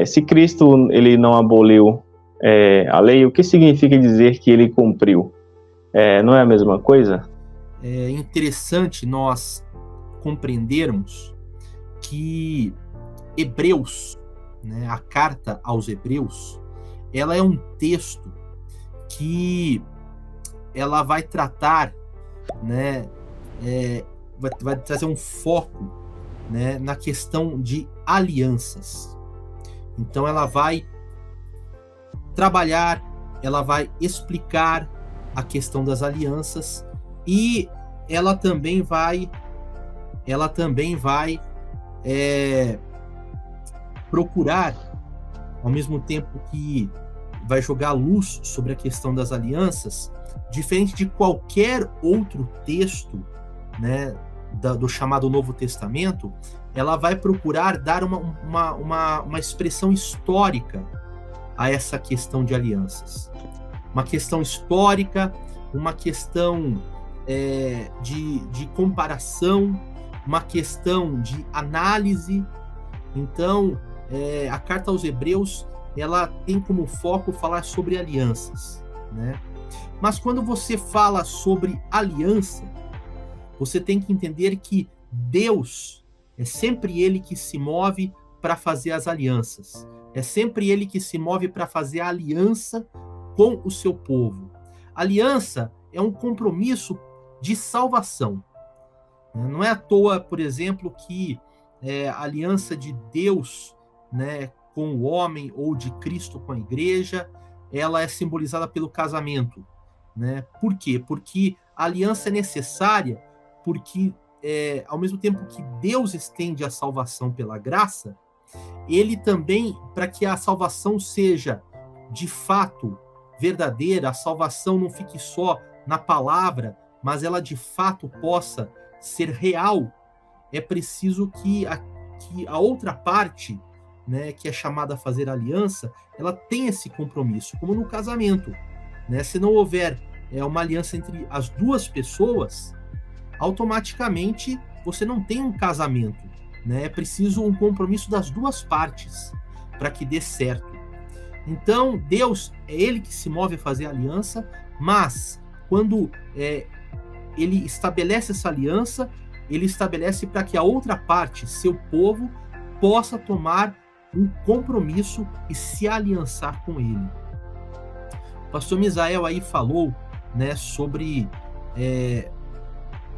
Se Cristo ele não aboliu a lei, o que significa dizer que ele cumpriu? Não é a mesma coisa? É interessante nós compreendermos que Hebreus, né, a carta aos Hebreus, ela é um texto que ela vai tratar, né, vai trazer um foco, né, na questão de alianças. Então ela vai trabalhar, ela vai explicar a questão das alianças e ela também vai procurar, ao mesmo tempo que vai jogar luz sobre a questão das alianças, diferente de qualquer outro texto, né, do chamado Novo Testamento, ela vai procurar dar uma expressão histórica a essa questão de alianças. Uma questão histórica, uma questão de comparação, uma questão de análise. Então, a carta aos Hebreus, ela tem como foco falar sobre alianças, né? Mas quando você fala sobre aliança, você tem que entender que Deus é sempre Ele que se move para fazer as alianças. É sempre Ele que se move para fazer a aliança com o seu povo. Aliança é um compromisso de salvação. Não é à toa, por exemplo, que a aliança de Deus, né, com o homem ou de Cristo com a igreja, ela é simbolizada pelo casamento, né? Por quê? Porque a aliança é necessária, porque ao mesmo tempo que Deus estende a salvação pela graça, ele também, para que a salvação seja de fato verdadeira, a salvação não fique só na palavra, mas ela de fato possa ser real, é preciso que a outra parte, né, que é chamada a fazer aliança, ela tem esse compromisso, como no casamento, né? Se não houver uma aliança entre as duas pessoas, automaticamente você não tem um casamento, né? É preciso um compromisso das duas partes para que dê certo. Então, Deus é Ele que se move a fazer a aliança, mas quando Ele estabelece essa aliança, Ele estabelece para que a outra parte, seu povo, possa tomar um compromisso e se aliançar com Ele. O pastor Misael aí falou, né, sobre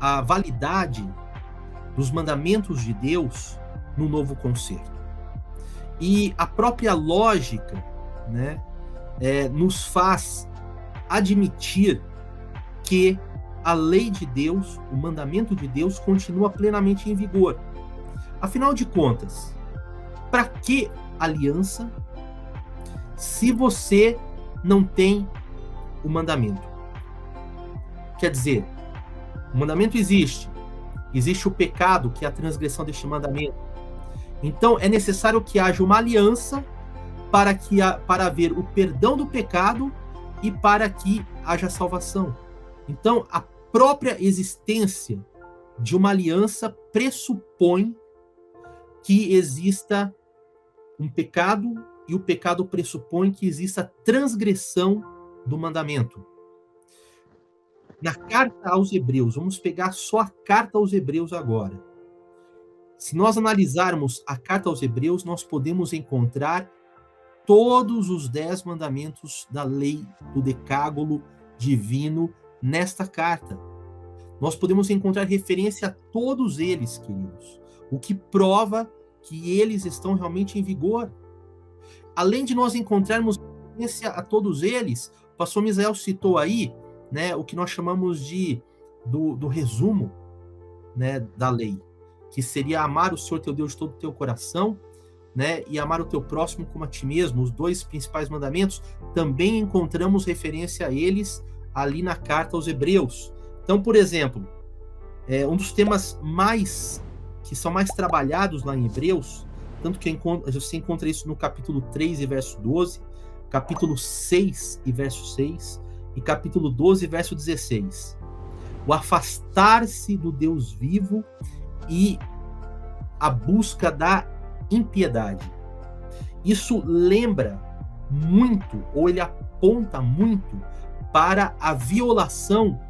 a validade dos mandamentos de Deus no novo concerto. E a própria lógica, né, nos faz admitir que a lei de Deus, o mandamento de Deus, continua plenamente em vigor. Afinal de contas, para que aliança se você não tem o mandamento? Quer dizer, o mandamento existe o pecado, que é a transgressão deste mandamento. Então, é necessário que haja uma aliança para haver o perdão do pecado e para que haja salvação. Então, a própria existência de uma aliança pressupõe que exista um pecado, e o pecado pressupõe que exista transgressão do mandamento. Na carta aos Hebreus, vamos pegar só a carta aos Hebreus agora. Se nós analisarmos a carta aos Hebreus, nós podemos encontrar todos os 10 mandamentos da lei do decálogo divino nesta carta. Nós podemos encontrar referência a todos eles, queridos, o que prova que eles estão realmente em vigor. Além de nós encontrarmos referência a todos eles, o pastor Misael citou aí, né, o que nós chamamos do resumo, né, da lei, que seria amar o Senhor teu Deus de todo o teu coração, né, e amar o teu próximo como a ti mesmo. Os 2 principais mandamentos, também encontramos referência a eles ali na carta aos Hebreus. Então, por exemplo, um dos temas que são mais trabalhados lá em Hebreus, tanto que você encontra isso no capítulo 3 e verso 12, capítulo 6 e verso 6, e capítulo 12 verso 16. O afastar-se do Deus vivo e a busca da impiedade. isso lembra muito, ou ele aponta muito para a violação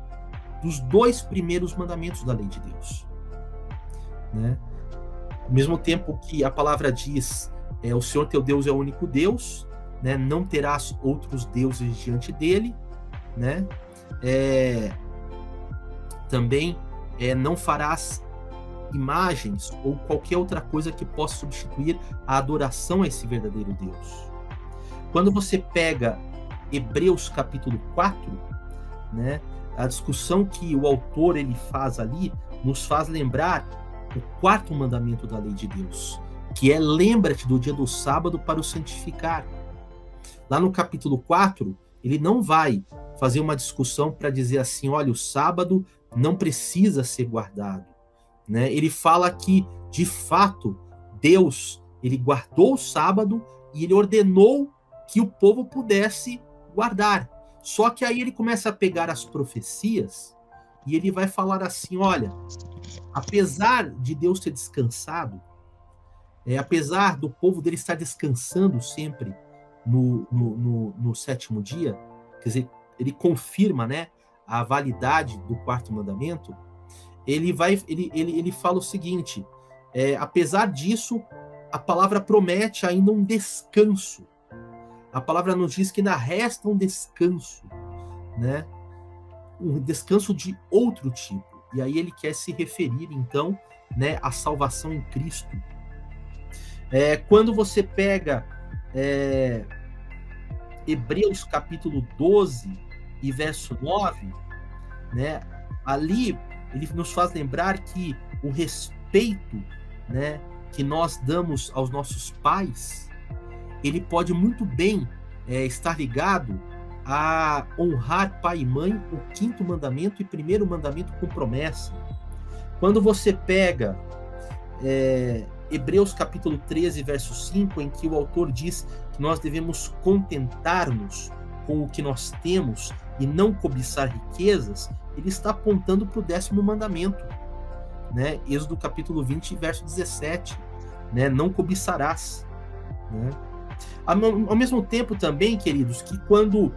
dos 2 primeiros mandamentos da lei de Deus, né? Ao mesmo tempo que a palavra diz, o Senhor teu Deus é o único Deus, né? Não terás outros deuses diante dele, né? Também não farás imagens ou qualquer outra coisa que possa substituir a adoração a esse verdadeiro Deus. Quando você pega Hebreus capítulo 4, né, a discussão que o autor ele faz ali nos faz lembrar o 4º mandamento da lei de Deus, que é: lembra-te do dia do sábado para o santificar. Lá no capítulo 4, ele não vai fazer uma discussão para dizer assim, olha, o sábado não precisa ser guardado, né? Ele fala que, de fato, Deus ele guardou o sábado e ele ordenou que o povo pudesse guardar. Só que aí ele começa a pegar as profecias e ele vai falar assim, olha, apesar de Deus ter descansado, apesar do povo dele estar descansando sempre no 7º dia, quer dizer, ele confirma, né, a validade do 4º mandamento, ele fala o seguinte, apesar disso, a palavra promete ainda um descanso. A palavra nos diz que ainda resta um descanso, né? Um descanso de outro tipo. E aí ele quer se referir, então, né, à salvação em Cristo. Quando você pega Hebreus capítulo 12 e verso 9, né, ali ele nos faz lembrar que o respeito, né, que nós damos aos nossos pais, ele pode muito bem estar ligado a honrar pai e mãe, o 5º mandamento e 1º mandamento com promessa. Quando você pega Hebreus capítulo 13, verso 5, em que o autor diz que nós devemos contentar-nos com o que nós temos e não cobiçar riquezas, ele está apontando para o 10º mandamento, né? Êxodo capítulo 20, verso 17, né? Não cobiçarás, né? Ao mesmo tempo também, queridos, que quando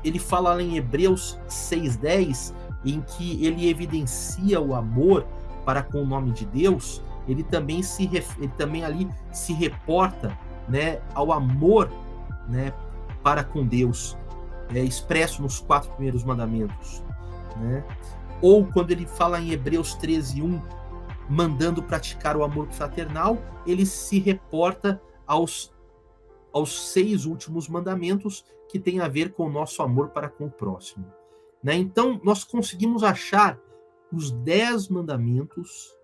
ele fala lá em Hebreus 6:10, em que ele evidencia o amor para com o nome de Deus, ele também ali se reporta, né, ao amor, né, para com Deus, expresso nos 4 primeiros mandamentos, né? Ou quando ele fala em Hebreus 13:1, mandando praticar o amor fraternal, ele se reporta aos 6 últimos mandamentos, que tem a ver com o nosso amor para com o próximo, né? Então, nós conseguimos achar os 10 mandamentos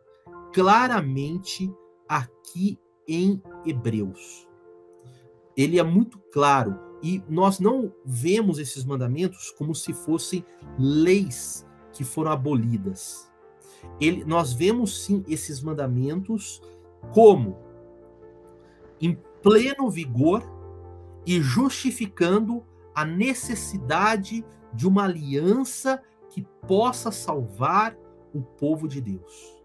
claramente aqui em Hebreus. Ele é muito claro, e nós não vemos esses mandamentos como se fossem leis que foram abolidas. Nós vemos, sim, esses mandamentos como em pleno vigor e justificando a necessidade de uma aliança que possa salvar o povo de Deus.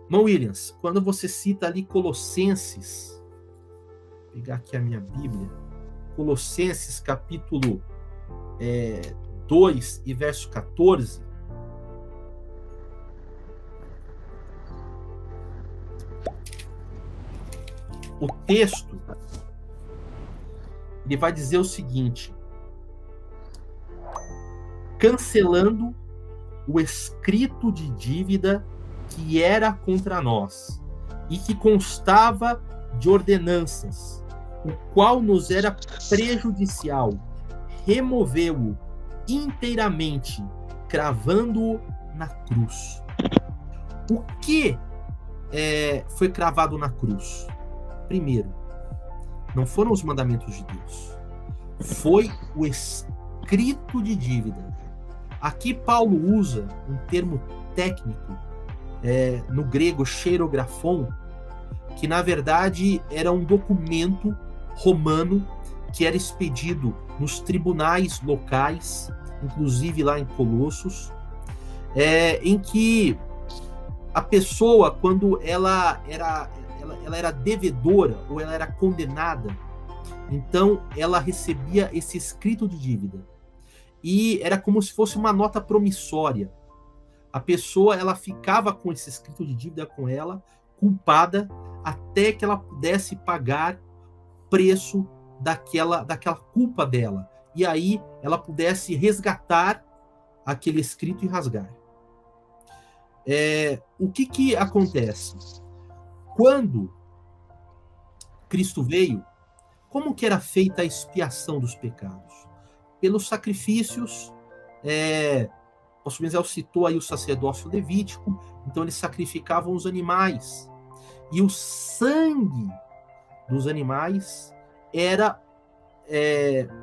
Irmão Williams, quando você cita ali Colossenses, vou pegar aqui a minha Bíblia, Colossenses capítulo 2 e verso 14, o texto ele vai dizer o seguinte: cancelando o escrito de dívida que era contra nós e que constava de ordenanças, o qual nos era prejudicial, removeu-o inteiramente, cravando-o na cruz. O que foi cravado na cruz? Primeiro, não foram os mandamentos de Deus, foi o escrito de dívida. Aqui Paulo usa um termo técnico, no grego xerografon, que na verdade era um documento romano que era expedido nos tribunais locais, inclusive lá em Colossos, em que a pessoa, quando ela ela era devedora ou ela era condenada, então ela recebia esse escrito de dívida. E era como se fosse uma nota promissória. A pessoa, ela ficava com esse escrito de dívida com ela, culpada, até que ela pudesse pagar o preço daquela culpa dela. E aí ela pudesse resgatar aquele escrito e rasgar. O que acontece? Quando Cristo veio, como que era feita a expiação dos pecados? Pelos sacrifícios. O pastor Mizel citou aí o sacerdócio levítico, então eles sacrificavam os animais. E o sangue dos animais era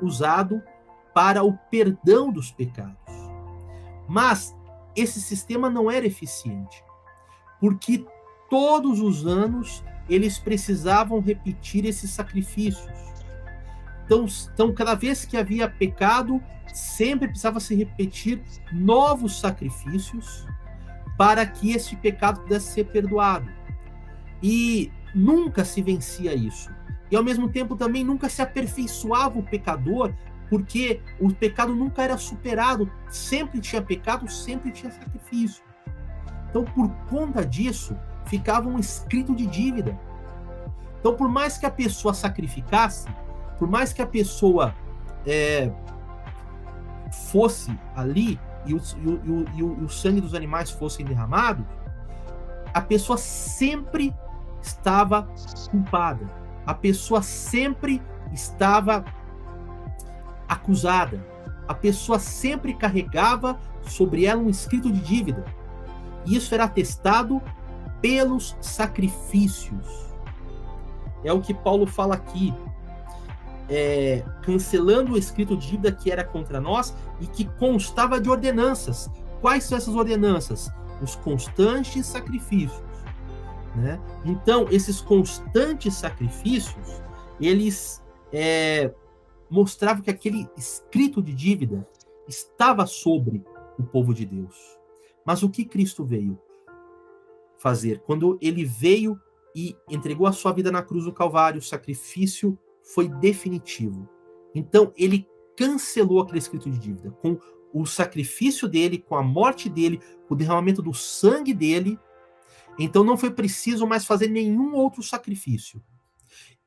usado para o perdão dos pecados. Mas esse sistema não era eficiente, porque todos os anos eles precisavam repetir esses sacrifícios. Então, cada vez que havia pecado, sempre precisava se repetir novos sacrifícios para que esse pecado pudesse ser perdoado. E nunca se vencia isso. E, ao mesmo tempo, também nunca se aperfeiçoava o pecador, porque o pecado nunca era superado. Sempre tinha pecado, sempre tinha sacrifício. Então, por conta disso, ficava um escrito de dívida. Então, por mais que a pessoa sacrificasse, por mais que a pessoa fosse ali e o sangue dos animais fossem derramados, a pessoa sempre estava culpada. A pessoa sempre estava acusada. A pessoa sempre carregava sobre ela um escrito de dívida. E isso era atestado pelos sacrifícios. É o que Paulo fala aqui. Cancelando o escrito de dívida que era contra nós e que constava de ordenanças. Quais são essas ordenanças? Os constantes sacrifícios, né? Então, esses constantes sacrifícios, eles mostravam que aquele escrito de dívida estava sobre o povo de Deus. Mas o que Cristo veio fazer? Quando ele veio e entregou a sua vida na cruz do Calvário, o sacrifício foi definitivo. Então, ele cancelou aquele escrito de dívida. Com o sacrifício dele, com a morte dele, com o derramamento do sangue dele, então não foi preciso mais fazer nenhum outro sacrifício.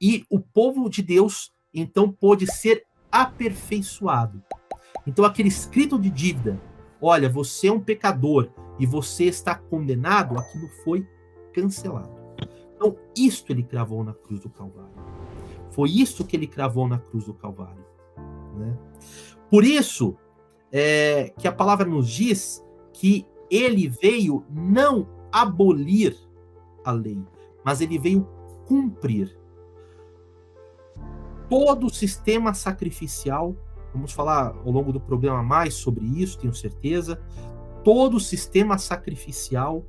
E o povo de Deus, então, pôde ser aperfeiçoado. Então, aquele escrito de dívida, olha, você é um pecador e você está condenado, aquilo foi cancelado. Então, isto ele cravou na cruz do Calvário. Foi isso que ele cravou na cruz do Calvário, né? Por isso que a palavra nos diz que ele veio não abolir a lei, mas ele veio cumprir. Todo o sistema sacrificial, vamos falar ao longo do programa mais sobre isso, tenho certeza, todo o sistema sacrificial,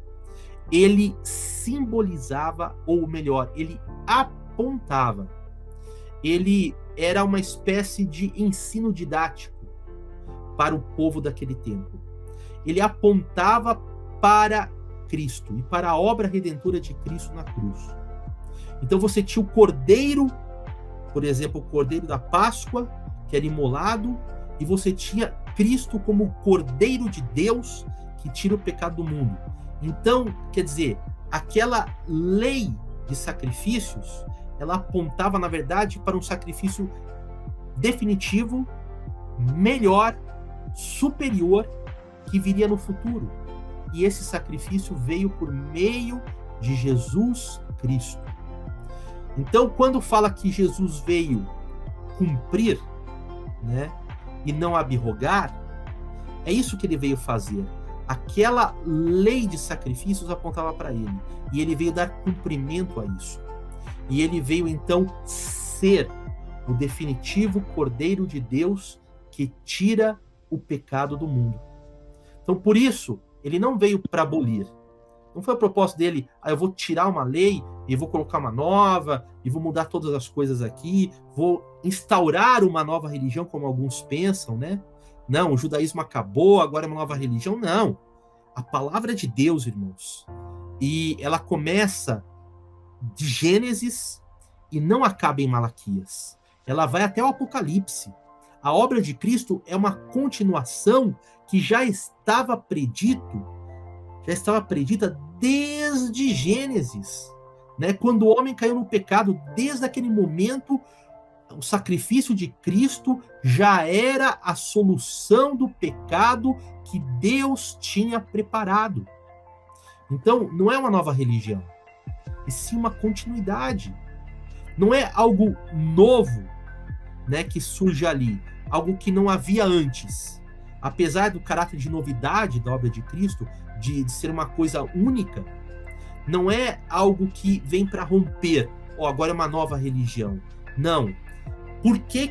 ele simbolizava, ou melhor, ele apontava. Ele era uma espécie de ensino didático para o povo daquele tempo. Ele apontava para Cristo e para a obra redentora de Cristo na cruz. Então você tinha o cordeiro, por exemplo, o cordeiro da Páscoa, que era imolado, e você tinha Cristo como o cordeiro de Deus que tira o pecado do mundo. Então, quer dizer, aquela lei de sacrifícios, ela apontava, na verdade, para um sacrifício definitivo, melhor, superior, que viria no futuro. E esse sacrifício veio por meio de Jesus Cristo. Então, quando fala que Jesus veio cumprir, né, e não abrogar, é isso que ele veio fazer. Aquela lei de sacrifícios apontava para ele. E ele veio dar cumprimento a isso. E ele veio, então, ser o definitivo Cordeiro de Deus que tira o pecado do mundo. Então, por isso, ele não veio para abolir. Não foi a propósito dele, eu vou tirar uma lei e vou colocar uma nova, e vou mudar todas as coisas aqui, vou instaurar uma nova religião, como alguns pensam, né? Não, o judaísmo acabou, agora é uma nova religião. Não. A palavra de Deus, irmãos, e ela começa de Gênesis e não acaba em Malaquias. Ela vai até o Apocalipse. A obra de Cristo é uma continuação que já estava predita desde Gênesis, né? Quando o homem caiu no pecado, desde aquele momento, o sacrifício de Cristo já era a solução do pecado que Deus tinha preparado. Então, não é uma nova religião, e sim uma continuidade. Não é algo novo, né, que surge ali, algo que não havia antes. Apesar do caráter de novidade da obra de Cristo, de ser uma coisa única, não é algo que vem para romper, agora é uma nova religião. Não. Por que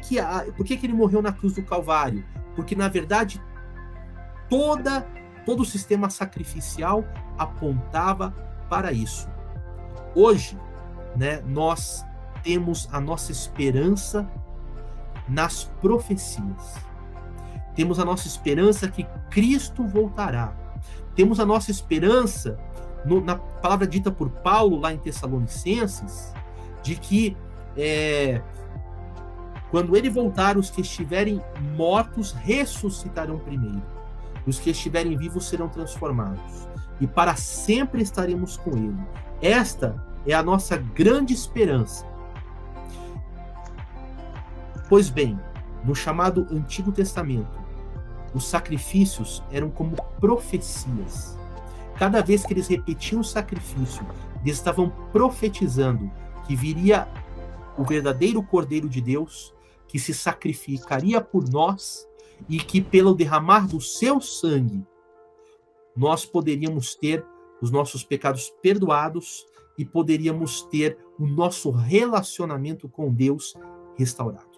ele morreu na cruz do Calvário? Porque, na verdade, todo o sistema sacrificial apontava para isso. Hoje, né, nós temos a nossa esperança nas profecias. Temos a nossa esperança que Cristo voltará. Temos a nossa esperança na palavra dita por Paulo lá em Tessalonicenses, de que quando ele voltar, os que estiverem mortos ressuscitarão primeiro. Os que estiverem vivos serão transformados. E para sempre estaremos com ele. Esta é a nossa grande esperança. Pois bem, no chamado Antigo Testamento, os sacrifícios eram como profecias. Cada vez que eles repetiam o sacrifício, eles estavam profetizando que viria o verdadeiro Cordeiro de Deus, que se sacrificaria por nós e que, pelo derramar do seu sangue, nós poderíamos ter os nossos pecados perdoados e poderíamos ter o nosso relacionamento com Deus restaurado.